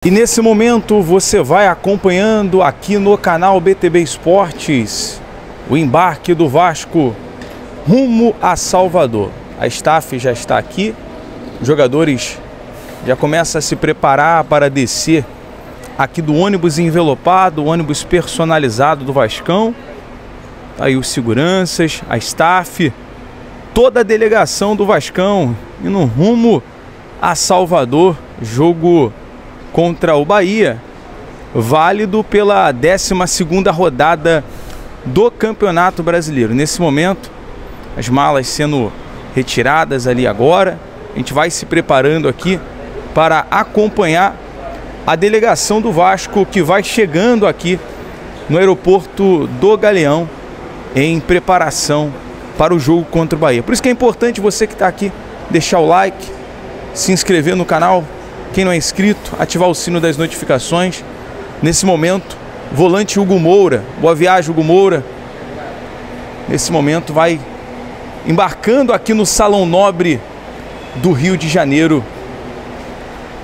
E nesse momento você vai acompanhando aqui no canal BTB Esportes o embarque do Vasco rumo a Salvador. A staff já está aqui, os jogadores já começam a se preparar para descer aqui do ônibus envelopado, o ônibus personalizado do Vascão. Aí os seguranças, a staff, toda a delegação do Vascão indo rumo a Salvador, jogo contra o Bahia, válido pela 12ª rodada do Campeonato Brasileiro. Nesse momento, as malas sendo retiradas ali agora. A gente vai se preparando aqui para acompanhar a delegação do Vasco que vai chegando aqui no aeroporto do Galeão em preparação para o jogo contra o Bahia. Por isso que é importante você que está aqui deixar o like, se inscrever no canal. Quem não é inscrito, ativar o sino das notificações. Nesse momento, volante Hugo Moura, boa viagem Hugo Moura. Nesse momento vai embarcando aqui no Salão Nobre do Rio de Janeiro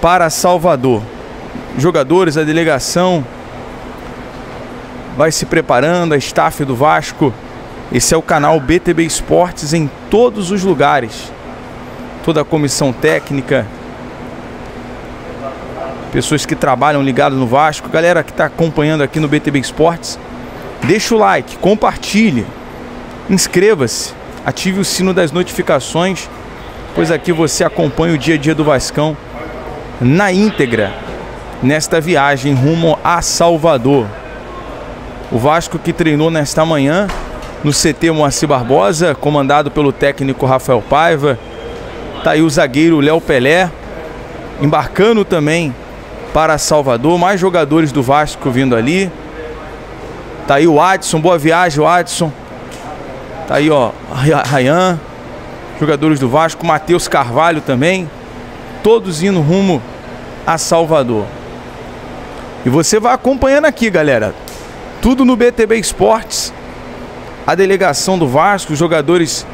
para Salvador. Jogadores, a delegação vai se preparando, a staff do Vasco. Esse é o canal BTB Esportes em todos os lugares. Toda a comissão técnica, pessoas que trabalham ligadas no Vasco, galera que está acompanhando aqui no BTB Esportes, deixa o like, compartilhe, inscreva-se, ative o sino das notificações, pois aqui você acompanha o dia a dia do Vascão na íntegra nesta viagem rumo a Salvador. O Vasco que treinou nesta manhã no CT Moacir Barbosa, comandado pelo técnico Rafael Paiva. Tá aí o zagueiro Léo Pelé embarcando também para Salvador, mais jogadores do Vasco vindo ali. Tá aí o Adson, boa viagem o Adson. Tá aí ó, Ryan, jogadores do Vasco, Matheus Carvalho também, todos indo rumo a Salvador. E você vai acompanhando aqui, galera, tudo no BTB Esportes, a delegação do Vasco, os jogadores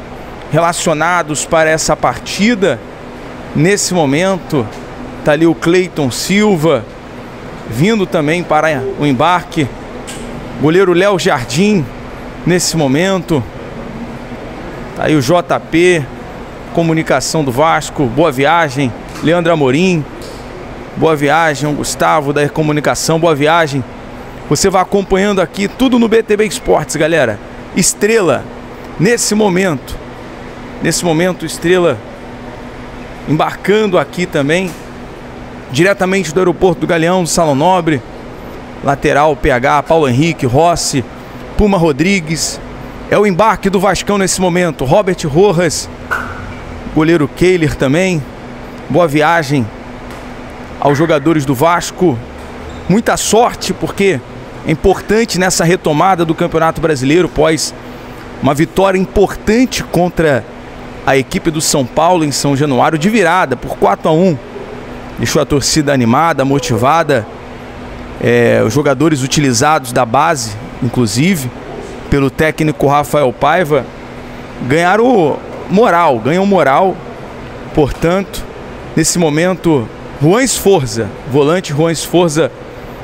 relacionados para essa partida. Nesse momento tá ali o Cleiton Silva vindo também para o embarque, goleiro Léo Jardim nesse momento, tá aí o JP, comunicação do Vasco, boa viagem, Leandro Amorim, boa viagem, o Gustavo da comunicação, boa viagem. Você vai acompanhando aqui tudo no BTB Esportes, galera. Estrela, nesse momento Estrela embarcando aqui também, diretamente do aeroporto do Galeão, do Salão Nobre. Lateral, PH, Paulo Henrique, Rossi, Puma Rodrigues. É o embarque do Vascão nesse momento. Robert Rojas, goleiro Keiler também. Boa viagem aos jogadores do Vasco. Muita sorte, porque é importante nessa retomada do Campeonato Brasileiro, após uma vitória importante contra a equipe do São Paulo em São Januário, de virada por 4-1. Deixou a torcida animada, motivada. Os jogadores utilizados da base, inclusive, pelo técnico Rafael Paiva, ganham moral. Portanto, nesse momento, Juan Sforza, volante Juan Sforza,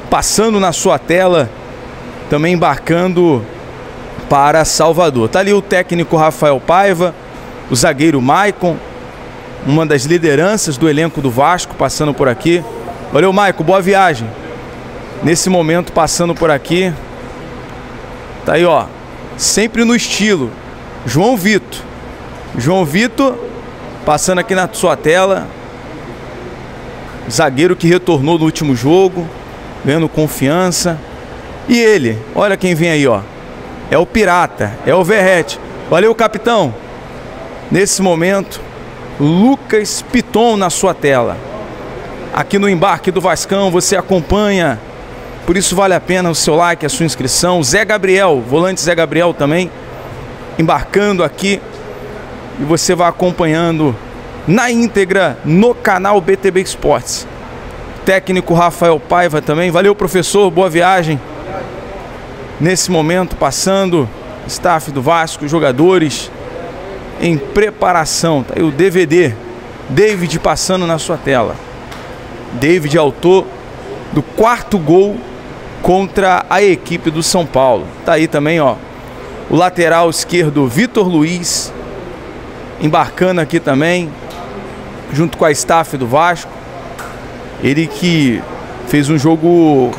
passando na sua tela, também embarcando para Salvador. Tá ali o técnico Rafael Paiva, o zagueiro Maicon, uma das lideranças do elenco do Vasco, passando por aqui. Valeu, Maicon, boa viagem. Nesse momento, passando por aqui, tá aí, ó, sempre no estilo, João Vitor, passando aqui na sua tela, zagueiro que retornou no último jogo, ganhando confiança. E ele, olha quem vem aí, ó, é o Pirata, é o Verrete. Valeu, capitão. Nesse momento, Lucas Piton na sua tela. Aqui no embarque do Vascão, você acompanha, por isso vale a pena o seu like, a sua inscrição. Zé Gabriel, volante Zé Gabriel também, embarcando aqui. E você vai acompanhando na íntegra no canal BTB Esportes. Técnico Rafael Paiva também. Valeu, professor, boa viagem. Nesse momento, passando, staff do Vasco, jogadores em preparação. Tá aí o DVD, David passando na sua tela. David, autor do quarto gol contra a equipe do São Paulo. Tá aí também, ó, o lateral esquerdo Vitor Luiz embarcando aqui também, junto com a staff do Vasco. Ele que fez um jogo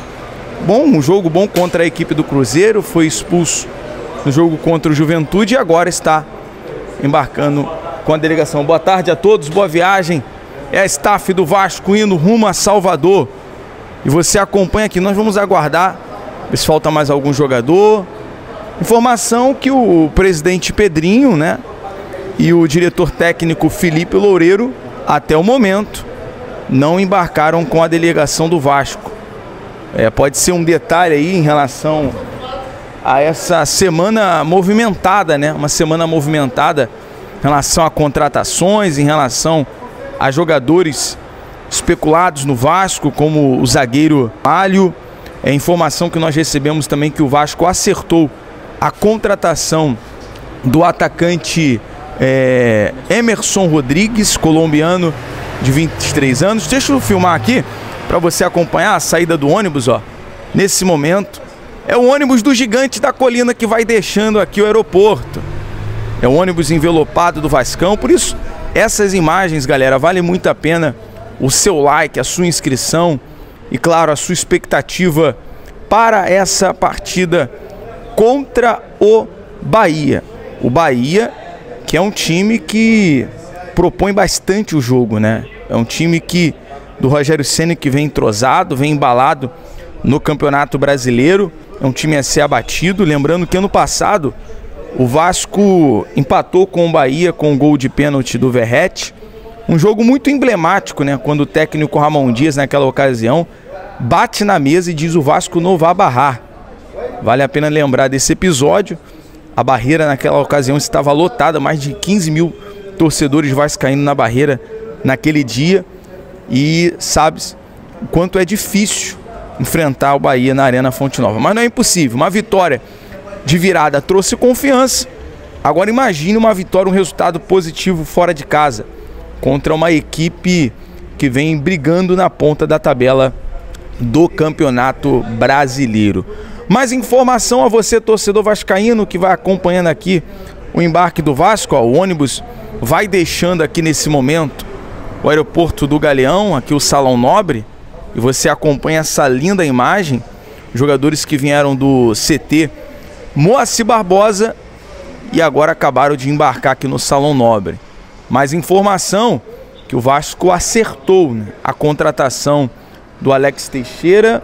bom contra a equipe do Cruzeiro, foi expulso no jogo contra o Juventude e agora está embarcando com a delegação. Boa tarde a todos, boa viagem. É a staff do Vasco indo rumo a Salvador. E você acompanha aqui, nós vamos aguardar ver se falta mais algum jogador. Informação que o presidente Pedrinho, né, e o diretor técnico Felipe Loureiro, até o momento, não embarcaram com a delegação do Vasco. Pode ser um detalhe aí em relação a essa semana movimentada, né? Uma semana movimentada em relação a contratações, em relação a jogadores especulados no Vasco, como o zagueiro Alho. É informação que nós recebemos também que o Vasco acertou a contratação do atacante Emerson Rodrigues, colombiano de 23 anos. Deixa eu filmar aqui para você acompanhar a saída do ônibus, ó. Nesse momento, é o ônibus do Gigante da Colina que vai deixando aqui o aeroporto. É o ônibus envelopado do Vascão, por isso essas imagens, galera, vale muito a pena o seu like, a sua inscrição e, claro, a sua expectativa para essa partida contra o Bahia. O Bahia, que é um time que propõe bastante o jogo, né? É um time que do Rogério Ceni, que vem entrosado, vem embalado no Campeonato Brasileiro. É um time a ser abatido. Lembrando que ano passado o Vasco empatou com o Bahia com um gol de pênalti do Verratti. Um jogo muito emblemático, né? Quando o técnico Ramon Dias, naquela ocasião, bate na mesa e diz: o Vasco não vai barrar. Vale a pena lembrar desse episódio. A Barreira naquela ocasião estava lotada, mais de 15 mil torcedores vascaínos na Barreira naquele dia. E sabe o quanto é difícil enfrentar o Bahia na Arena Fonte Nova. Mas não é impossível. Uma vitória de virada trouxe confiança. Agora imagine uma vitória, um resultado positivo fora de casa, contra uma equipe que vem brigando na ponta da tabela do Campeonato Brasileiro. Mais informação a você, torcedor vascaíno, que vai acompanhando aqui o embarque do Vasco. Ó, o ônibus vai deixando aqui nesse momento o aeroporto do Galeão, aqui o Salão Nobre, e você acompanha essa linda imagem. Jogadores que vieram do CT Moacir Barbosa e agora acabaram de embarcar aqui no Salão Nobre. Mais informação que o Vasco acertou, né, a contratação do Alex Teixeira,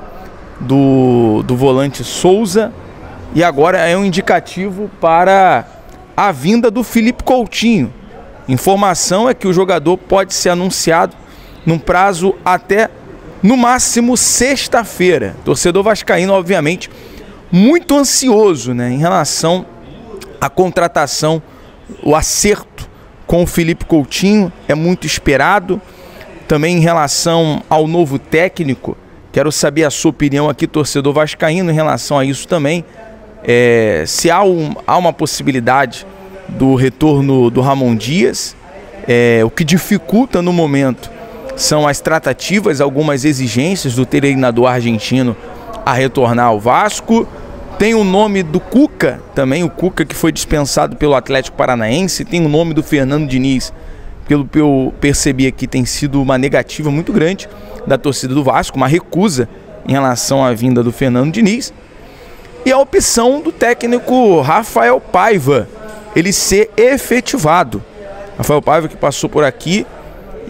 do volante Souza, e agora é um indicativo para a vinda do Felipe Coutinho. Informação é que o jogador pode ser anunciado num prazo até, no máximo, sexta-feira. Torcedor vascaíno, obviamente, muito ansioso, né, em relação à contratação, o acerto com o Felipe Coutinho é muito esperado. Também em relação ao novo técnico, quero saber a sua opinião aqui, torcedor vascaíno, em relação a isso também. Se há uma possibilidade do retorno do Ramon Dias. O que dificulta no momento são as tratativas, algumas exigências do treinador argentino a retornar ao Vasco. Tem o nome do Cuca também, o Cuca que foi dispensado pelo Atlético Paranaense. Tem o nome do Fernando Diniz, pelo que eu percebi aqui, tem sido uma negativa muito grande da torcida do Vasco, uma recusa em relação à vinda do Fernando Diniz. E a opção do técnico Rafael Paiva, ele ser efetivado. Rafael Paiva, que passou por aqui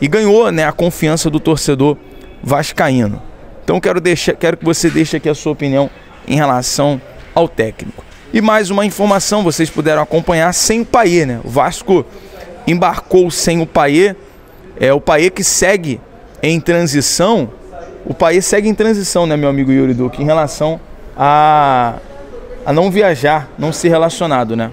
e ganhou, né, a confiança do torcedor vascaíno. Então quero que você deixe aqui a sua opinião em relação ao técnico. E mais uma informação, vocês puderam acompanhar sem o Payet, né? O Vasco embarcou sem o Payet. O Payet que segue em transição. O Payet segue em transição, né, meu amigo Yuri Duque, em relação à a não viajar, não ser relacionado, né?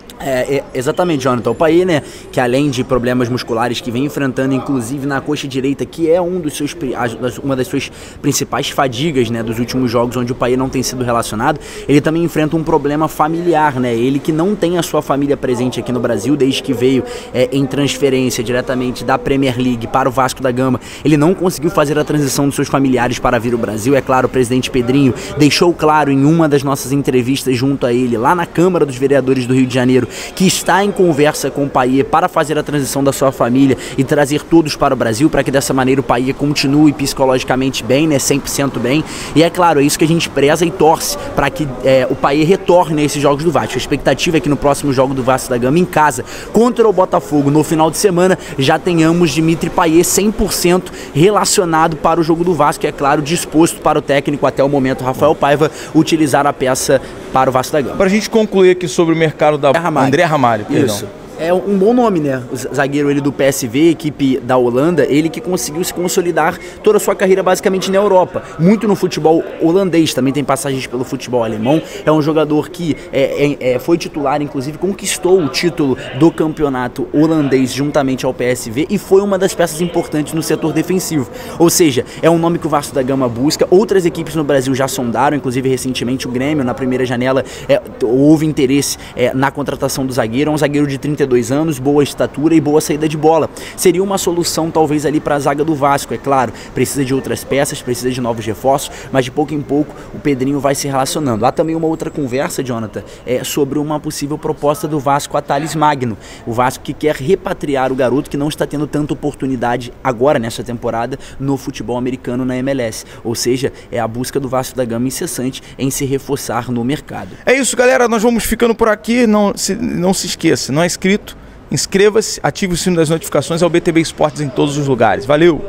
Exatamente, Jonathan. O Payet, né, que além de problemas musculares que vem enfrentando, inclusive na coxa direita, que é uma das suas principais fadigas, né, dos últimos jogos onde o Payet não tem sido relacionado, ele também enfrenta um problema familiar, né? Ele que não tem a sua família presente aqui no Brasil desde que veio em transferência diretamente da Premier League para o Vasco da Gama, ele não conseguiu fazer a transição dos seus familiares para vir ao Brasil. É claro, o presidente Pedrinho deixou claro em uma das nossas entrevistas junto a ele, lá na Câmara dos Vereadores do Rio de Janeiro, que está em conversa com o Payet para fazer a transição da sua família e trazer todos para o Brasil, para que dessa maneira o Payet continue psicologicamente bem, né, 100% bem. E é claro, é isso que a gente preza e torce para que o Payet retorne a esses jogos do Vasco. A expectativa é que no próximo jogo do Vasco da Gama em casa contra o Botafogo no final de semana já tenhamos Dimitri Payet 100% relacionado para o jogo do Vasco, e é claro, disposto para o técnico até o momento Rafael Paiva utilizar a peça para o Vasco da Gama. Para a gente concluir aqui sobre o mercado da André Ramalho, perdão. Isso. É um bom nome, né? O zagueiro ele do PSV, equipe da Holanda, ele que conseguiu se consolidar toda a sua carreira basicamente na Europa, muito no futebol holandês, também tem passagens pelo futebol alemão. É um jogador que foi titular, inclusive conquistou o título do campeonato holandês juntamente ao PSV e foi uma das peças importantes no setor defensivo. Ou seja, é um nome que o Vasco da Gama busca. Outras equipes no Brasil já sondaram, inclusive recentemente o Grêmio, na primeira janela, houve interesse na contratação do zagueiro. É um zagueiro de 32 anos, boa estatura e boa saída de bola. Seria uma solução talvez ali para a zaga do Vasco, é claro. Precisa de outras peças, precisa de novos reforços, mas de pouco em pouco o Pedrinho vai se relacionando. Há também uma outra conversa, Jonathan, sobre uma possível proposta do Vasco a Thales Magno. O Vasco que quer repatriar o garoto que não está tendo tanta oportunidade agora nessa temporada no futebol americano na MLS. Ou seja, é a busca do Vasco da Gama incessante em se reforçar no mercado. É isso, galera. Nós vamos ficando por aqui. Não se esqueça, não é inscrito? Inscreva-se, ative o sino das notificações ao BTB Esportes em todos os lugares. Valeu!